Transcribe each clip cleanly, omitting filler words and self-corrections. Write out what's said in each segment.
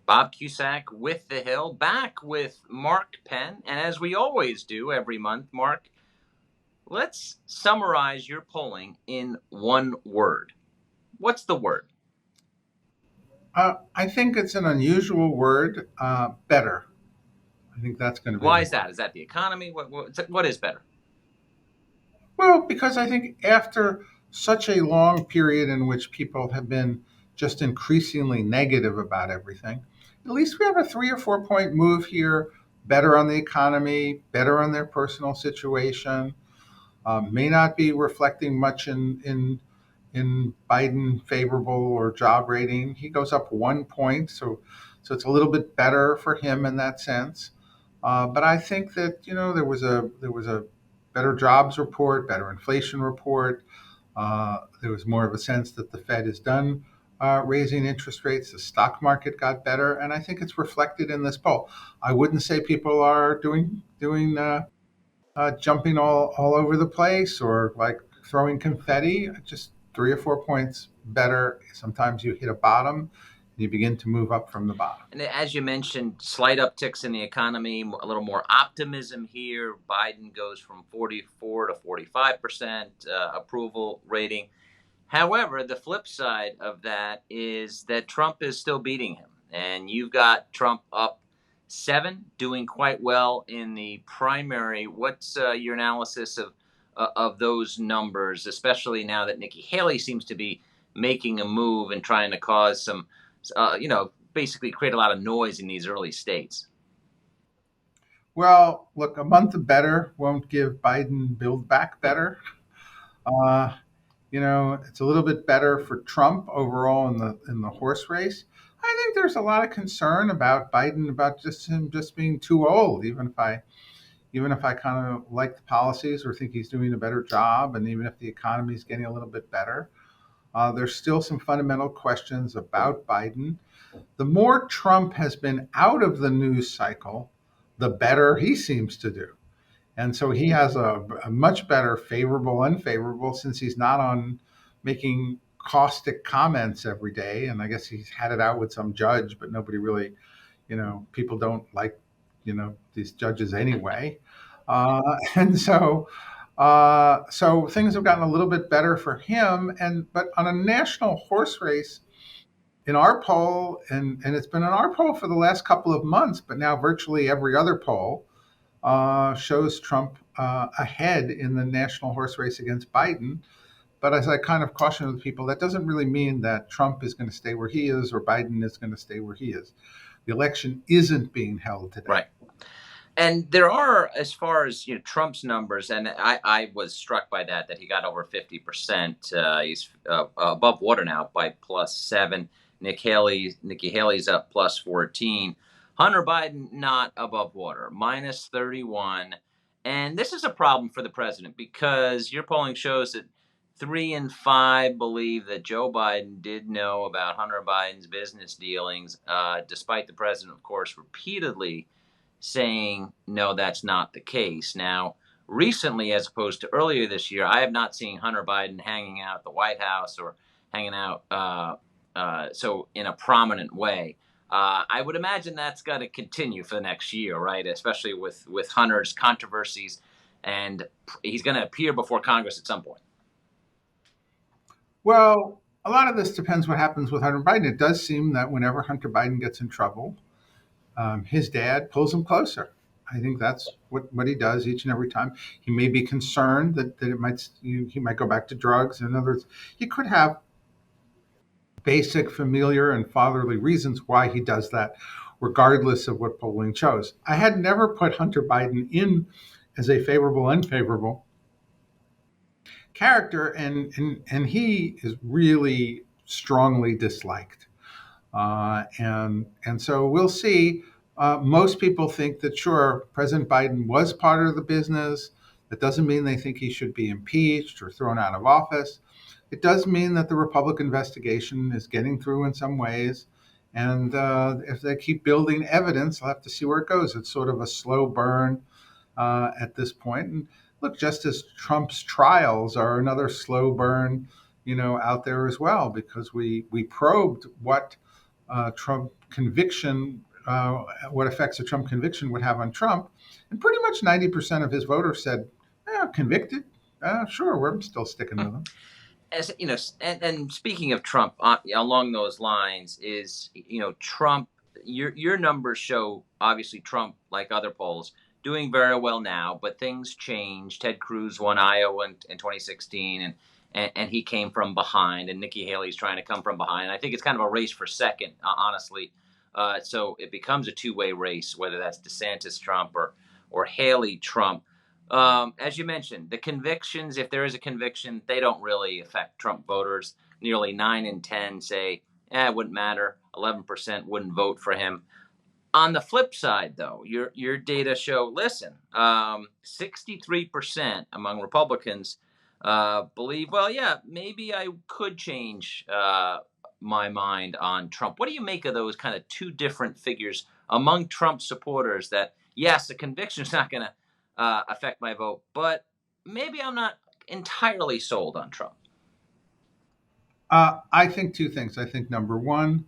Bob Cusack with The Hill, back with Mark Penn. And as we always do every month, Mark, let's summarize your polling in one word. What's the word? I think it's an unusual word, better. I think that's going to be Why the is word. that? Is that the economy? What is better? Well, because I think after such a long period in which people have been just increasingly negative about everything, at least we have a 3 or 4 point move here, better on the economy, better on their personal situation. May not be reflecting much in Biden favorable or job rating. He goes up 1 point, so it's a little bit better for him in that sense. But I think that there was a better jobs report, better inflation report. There was more of a sense that the Fed is done raising interest rates. The stock market got better, and I think it's reflected in this poll. I wouldn't say people are doing jumping all over the place or like throwing confetti. Just 3 or 4 points better. Sometimes you hit a bottom and you begin to move up from the bottom. And as you mentioned, slight upticks in the economy, a little more optimism here. Biden goes from 44 to 45% approval rating. However, the flip side of that is that Trump is still beating him. And you've got Trump up 7, doing quite well in the primary. What's your analysis of those numbers, especially now that Nikki Haley seems to be making a move and trying to cause some, basically create a lot of noise in these early states? Well, look, a month of better won't give Biden build back better. Uh, it's a little bit better for Trump overall in the horse race. I think there's a lot of concern about Biden about just him just being too old. Even if I kind of like the policies or think he's doing a better job, and even if the economy is getting a little bit better, there's still some fundamental questions about Biden. The more Trump has been out of the news cycle, the better he seems to do. And so he has a much better favorable, unfavorable, since he's not on making caustic comments every day. And I guess he's had it out with some judge, but nobody really, people don't like, these judges anyway. And so things have gotten a little bit better for him. But on a national horse race, in our poll, and it's been in our poll for the last couple of months, but now virtually every other poll shows Trump ahead in the national horse race against Biden. But as I kind of caution with people, that doesn't really mean that Trump is going to stay where he is or Biden is going to stay where he is. The election isn't being held today. Right. And there are, as far as Trump's numbers, and I was struck by that he got over 50%. He's above water now by +7. Nikki Haley's up +14. Hunter Biden not above water, -31. And this is a problem for the president because your polling shows that 3 in 5 believe that Joe Biden did know about Hunter Biden's business dealings, despite the president, of course, repeatedly saying, no, that's not the case. Now, recently, as opposed to earlier this year, I have not seen Hunter Biden hanging out at the White House or hanging out so in a prominent way. I would imagine that's got to continue for the next year, right? Especially with Hunter's controversies, and he's going to appear before Congress at some point. Well, a lot of this depends what happens with Hunter Biden. It does seem that whenever Hunter Biden gets in trouble, his dad pulls him closer. I think that's what he does each and every time. He may be concerned that he might go back to drugs. In other words, he could have basic familiar and fatherly reasons why he does that, regardless of what polling shows. I had never put Hunter Biden in as a favorable, unfavorable character, and he is really strongly disliked. And so we'll see. Most people think that, sure, President Biden was part of the business. That doesn't mean they think he should be impeached or thrown out of office. It does mean that the Republican investigation is getting through in some ways. And if they keep building evidence, I'll have to see where it goes. It's sort of a slow burn at this point. And look, just as Trump's trials are another slow burn, out there as well, because we probed what Trump conviction, what effects a Trump conviction would have on Trump. And pretty much 90% of his voters said, convicted. Sure, we're still sticking with him. As you know, and speaking of Trump, along those lines is Trump. Your numbers show obviously Trump, like other polls, doing very well now, but things changed. Ted Cruz won Iowa in 2016, and he came from behind, and Nikki Haley's trying to come from behind. I think it's kind of a race for second, honestly. So it becomes a two-way race, whether that's DeSantis Trump or Haley Trump. As you mentioned, the convictions, if there is a conviction, they don't really affect Trump voters. Nearly 9 in 10 say, it wouldn't matter. 11% wouldn't vote for him. On the flip side, though, your data show, listen, 63% among Republicans believe, well, yeah, maybe I could change my mind on Trump. What do you make of those kind of two different figures among Trump supporters that, yes, the conviction is not going to affect my vote, but maybe I'm not entirely sold on Trump? I think two things. I think number one,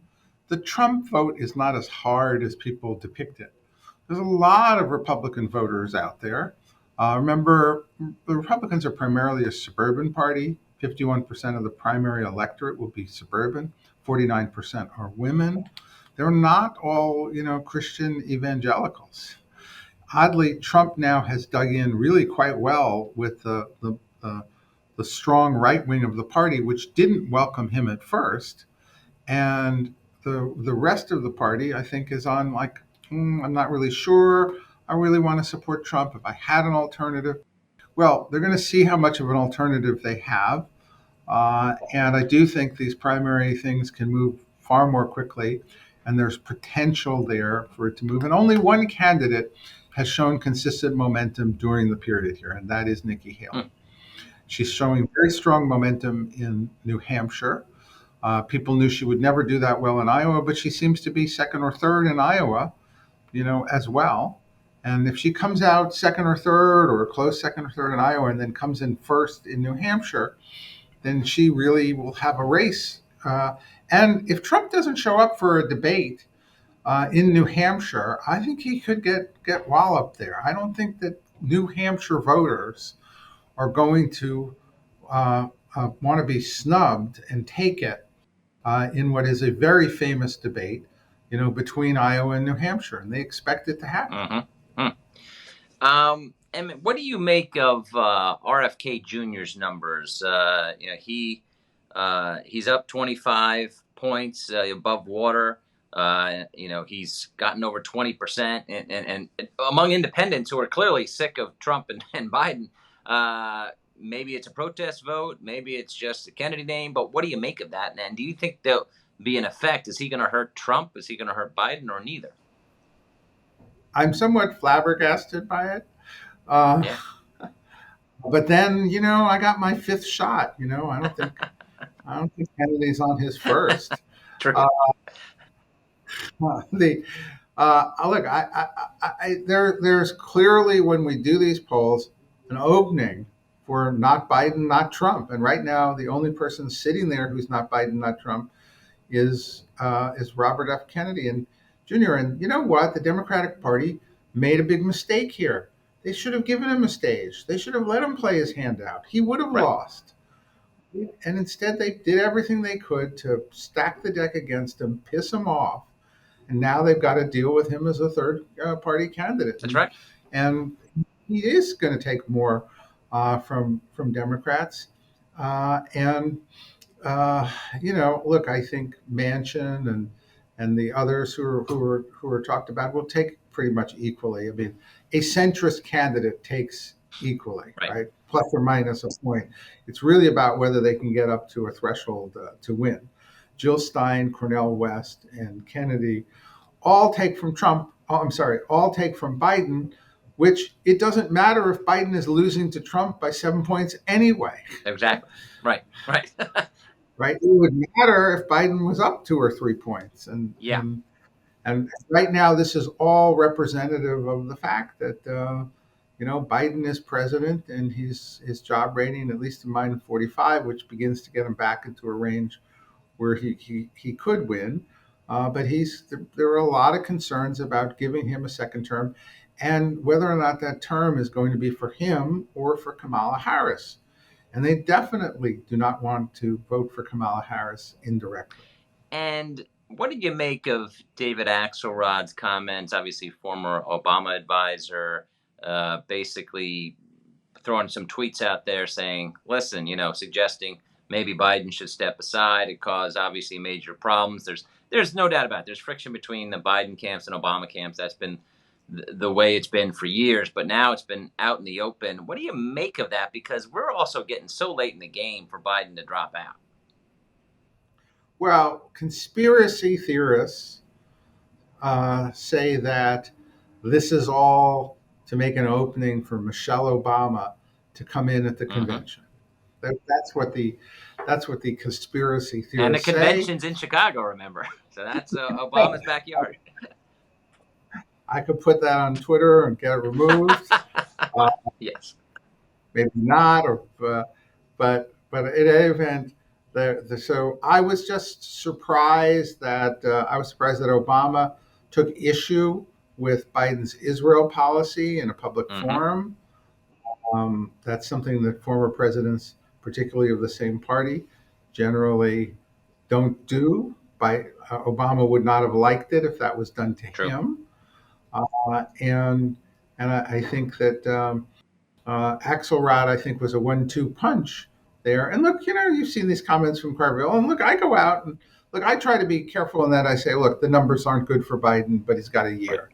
the Trump vote is not as hard as people depict it. There's a lot of Republican voters out there. Remember, the Republicans are primarily a suburban party. 51% of the primary electorate will be suburban. 49% are women. They're not all, Christian evangelicals. Oddly, Trump now has dug in really quite well with the strong right wing of the party, which didn't welcome him at first, and the rest of the party, I think, is on like, I'm not really sure. I really want to support Trump. If I had an alternative, well, they're going to see how much of an alternative they have, and I do think these primary things can move far more quickly, and there's potential there for it to move. And only one candidate has shown consistent momentum during the period here, and that is Nikki Haley. Hmm. She's showing very strong momentum in New Hampshire. People knew she would never do that well in Iowa, but she seems to be second or third in Iowa, as well. And if she comes out second or third, or a close second or third in Iowa, and then comes in first in New Hampshire, then she really will have a race. And if Trump doesn't show up for a debate in New Hampshire, I think he could get walloped there. I don't think that New Hampshire voters are going to want to be snubbed and take it in what is a very famous debate, between Iowa and New Hampshire, and they expect it to happen. Mm-hmm. And what do you make of RFK Jr.'s numbers? He's up 25 points above water. He's gotten over 20%, and among independents who are clearly sick of Trump and Biden. Maybe it's a protest vote, maybe it's just a Kennedy name, but what do you make of that? And do you think there'll be an effect? Is he going to hurt Trump? Is he going to hurt Biden, or neither? I'm somewhat flabbergasted by it. Uh, Yeah. but then, I got my fifth shot. I don't think Kennedy's on his first. True. Uh, the Look, there's clearly, when we do these polls, an opening for not Biden, not Trump. And right now, the only person sitting there who's not Biden, not Trump, is Robert F. Kennedy and Jr. And you know what? The Democratic Party made a big mistake here. They should have given him a stage. They should have let him play his hand out. He would have Right. lost. And instead, they did everything they could to stack the deck against him, piss him off, and now they've got to deal with him as a third party candidate, That's right. and he is going to take more from Democrats, and look, I think Manchin and the others who are talked about will take pretty much equally. I mean, a centrist candidate takes equally, Right. right? Plus or minus a point. It's really about whether they can get up to a threshold to win. Jill Stein, Cornel West, and Kennedy all take from Trump. Oh, I'm sorry, all take from Biden, which it doesn't matter if Biden is losing to Trump by 7 points anyway, Exactly. Right. Right. right? It would matter if Biden was up 2 or 3 points, and Yeah. and and right now this is all representative of the fact that Biden is president, and his job rating, at least in mine, 45, which begins to get him back into a range where he could win. But there are a lot of concerns about giving him a second term and whether or not that term is going to be for him or for Kamala Harris. And they definitely do not want to vote for Kamala Harris indirectly. And what did you make of David Axelrod's comments? Obviously, former Obama advisor, basically throwing some tweets out there saying, "Listen, suggesting maybe Biden should step aside. It caused obviously major problems. There's no doubt about it. There's friction between the Biden camps and Obama camps. That's been the way it's been for years, but now it's been out in the open. What do you make of that? Because we're also getting so late in the game for Biden to drop out." Well, conspiracy theorists say that this is all to make an opening for Michelle Obama to come in at the Hmm. convention. That's what the conspiracy And the theorists say. convention's in Chicago, remember? So that's Obama's backyard. I could put that on Twitter and get it removed. Uh, Yes. Maybe not, or but in any event, so I was just surprised that Obama took issue with Biden's Israel policy in a public Hmm. forum. That's something that former presidents, particularly of the same party, generally don't do. Obama would not have liked it if that was done to True. him, and I think that Axelrod, I think, was a 1-2 punch there. And look, you've seen these comments from Carville. And look, I go out and look, I try to be careful in that. I say, look, the numbers aren't good for Biden, but he's got a Right. year,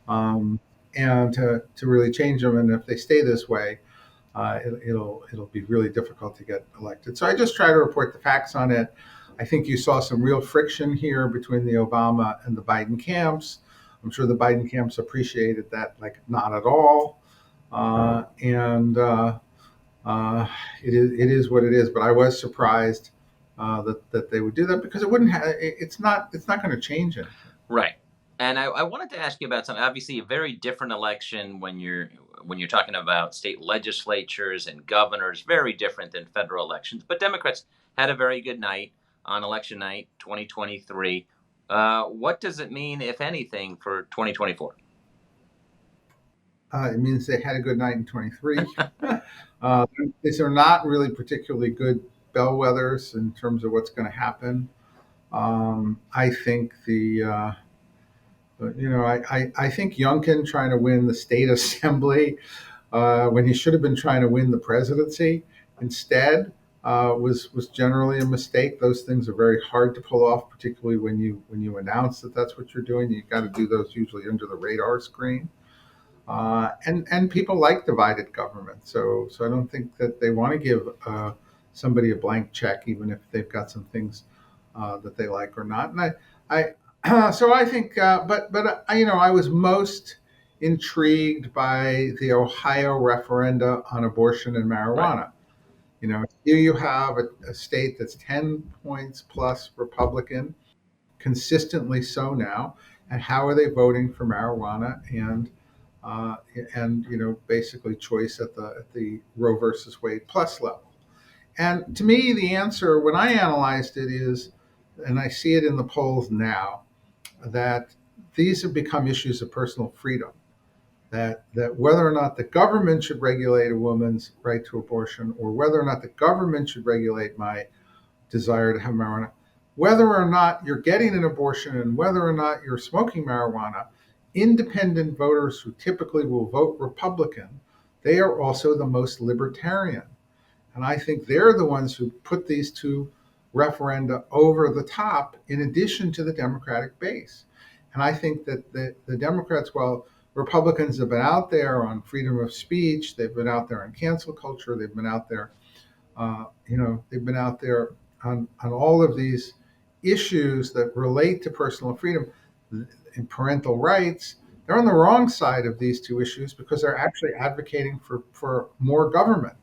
um, and to really change them. And if they stay this way, it'll be really difficult to get elected. So I just try to report the facts on it. I think you saw some real friction here between the Obama and the Biden camps. I'm sure the Biden camps appreciated that, like not at all. And it is what it is. But I was surprised that they would do that because it wouldn't. It's not going to change anything. Right. And I wanted to ask you about something. Obviously, a very different election when you're talking about state legislatures and governors. Very different than federal elections. But Democrats had a very good night on election night, 2023. What does it mean, if anything, for 2024? It means they had a good night in 23. Uh, these are not really particularly good bellwethers in terms of what's going to happen. I think I think Youngkin trying to win the state assembly when he should have been trying to win the presidency instead was generally a mistake. Those things are very hard to pull off, particularly when you announce that that's what you're doing. You've got to do those usually under the radar screen. And people like divided government, so I don't think that they want to give somebody a blank check, even if they've got some things that they like or not. And so I think, I was most intrigued by the Ohio referenda on abortion and Right. marijuana. Here you have a state that's 10 points plus Republican, consistently so now. And how are they voting for marijuana uh, and basically choice at the Roe versus Wade plus level? And to me, the answer when I analyzed it is, and I see it in the polls now, that these have become issues of personal freedom. That whether or not the government should regulate a woman's right to abortion, or whether or not the government should regulate my desire to have marijuana, whether or not you're getting an abortion and whether or not you're smoking marijuana, independent voters who typically will vote Republican, they are also the most libertarian. And I think they're the ones who put these two referenda over the top, in addition to the Democratic base. And I think that the Democrats, while Republicans have been out there on freedom of speech, they've been out there on cancel culture, they've been out there on all of these issues that relate to personal freedom and parental rights. They're on the wrong side of these two issues because they're actually advocating for more government.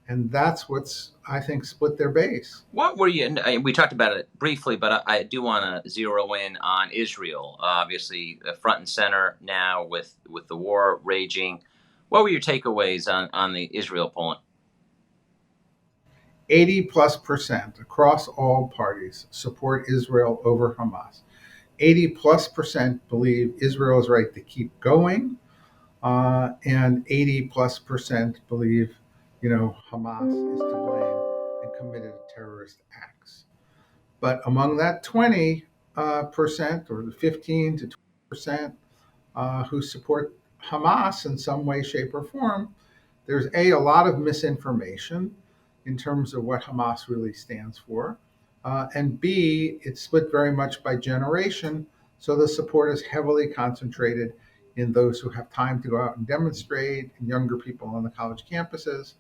And that's what's, I think, split their base. What were you? And we talked about it briefly, but I do want to zero in on Israel. Obviously, front and center now with the war raging. What were your takeaways on the Israel polling? 80+% across all parties support Israel over Hamas. 80+% believe Israel is right to keep going, and 80+% believe, Hamas is to blame and committed terrorist acts. But among that 20% or the 15 to 20% who support Hamas in some way, shape, or form, there's a lot of misinformation in terms of what Hamas really stands for, and B, it's split very much by generation. So the support is heavily concentrated in those who have time to go out and demonstrate, and younger people on the college campuses.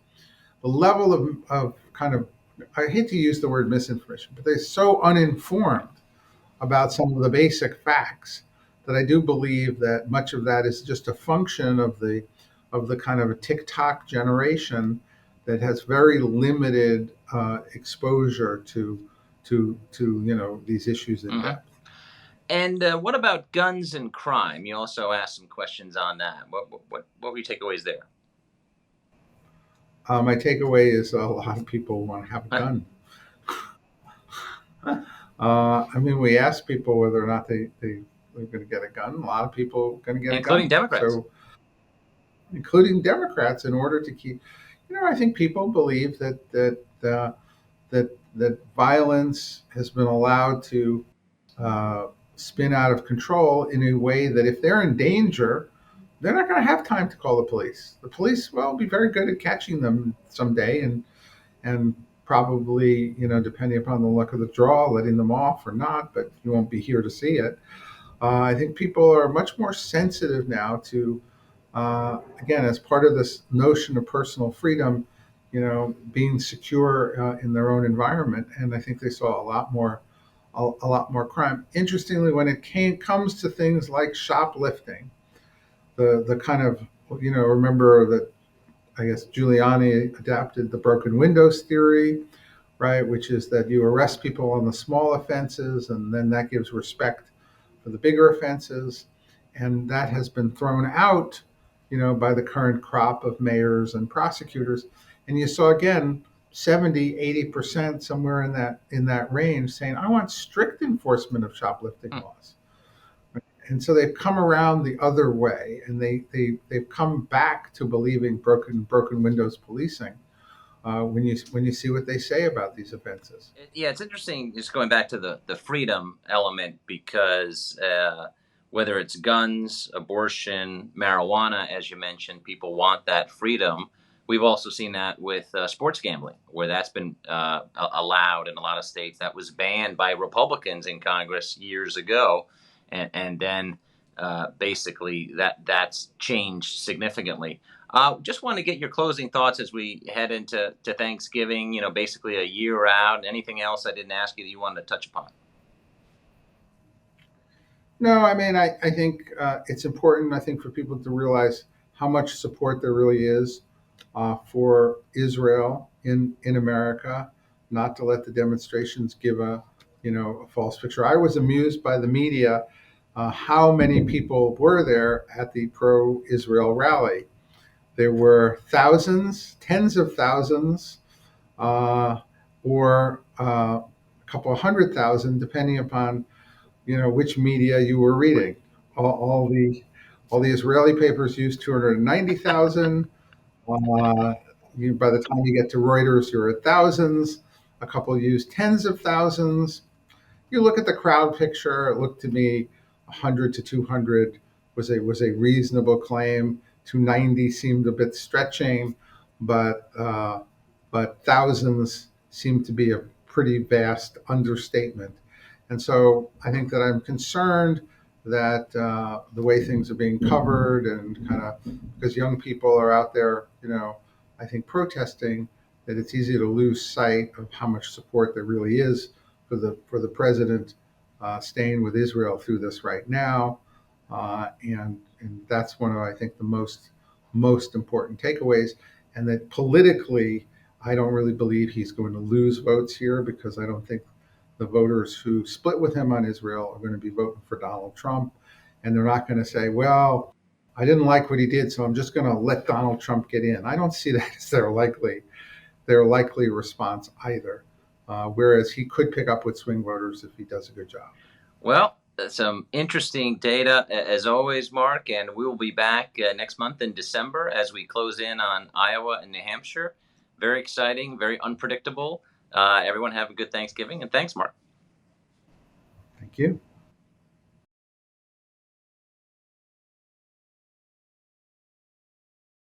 The level of kind of, I hate to use the word misinformation, but they're so uninformed about some of the basic facts that I do believe that much of that is just a function of the kind of a TikTok generation that has very limited exposure to these issues in Hmm. depth. And what about guns and crime? You also asked some questions on that. What were your takeaways there? My takeaway is a lot of people want to have a gun. I mean, we ask people whether or not they're going to get a gun. A lot of people are going to get a Including gun. Democrats. So, including Democrats, in order to keep, I think people believe that violence has been allowed to uh, spin out of control in a way that if they're in danger, they're not going to have time to call the police. The police will be very good at catching them someday, and probably, depending upon the luck of the draw, letting them off or not, but you won't be here to see it. I think people are much more sensitive now to, again, as part of this notion of personal freedom, being secure in their own environment. And I think they saw a lot more crime. Interestingly, when comes to things like shoplifting, the kind of, remember that I guess Giuliani adapted the broken windows theory, right? Which is that you arrest people on the small offenses, and then that gives respect for the bigger offenses. And that has been thrown out, by the current crop of mayors and prosecutors. And you saw again 70, 80%, somewhere in that range, saying, I want strict enforcement of shoplifting Hmm. laws. And so they've come around the other way, and they've come back to believing broken windows policing, when you see what they say about these offenses. Yeah, it's interesting just going back to the freedom element because whether it's guns, abortion, marijuana, as you mentioned, people want that freedom. We've also seen that with sports gambling, where that's been allowed in a lot of states. That was banned by Republicans in Congress years ago, and then basically that's changed significantly. Just want to get your closing thoughts as we head into Thanksgiving. Basically a year out. Anything else I didn't ask you that you wanted to touch upon? No, I mean, I think it's important, I think, for people to realize how much support there really is for Israel in America, not to let the demonstrations give a false picture. I was amused by the media, how many people were there at the pro-Israel rally. There were thousands, tens of thousands, uh, or a couple of 100,000, depending upon which media you were reading. All the Israeli papers used 290,000. Uh, by the time you get to Reuters, you're at thousands. A couple use tens of thousands. You look at the crowd picture. It looked to me 100 to 200 was a reasonable claim. 290 seemed a bit stretching, but thousands seemed to be a pretty vast understatement. And so I think that I'm concerned that the way things are being covered, and kind of because young people are out there, I think protesting, that it's easy to lose sight of how much support there really is for the president staying with Israel through this right now, and that's one of, I think, the most important takeaways. And that politically, I don't really believe he's going to lose votes here, because I don't think the voters who split with him on Israel are going to be voting for Donald Trump, and they're not going to say, well, I didn't like what he did, so I'm just going to let Donald Trump get in. I don't see that as their likely response either. Whereas he could pick up with swing voters if he does a good job. Well, some interesting data as always, Mark, and we will be back next month in December as we close in on Iowa and New Hampshire. Very exciting, very unpredictable. Everyone have a good Thanksgiving, and thanks, Mark. Thank you.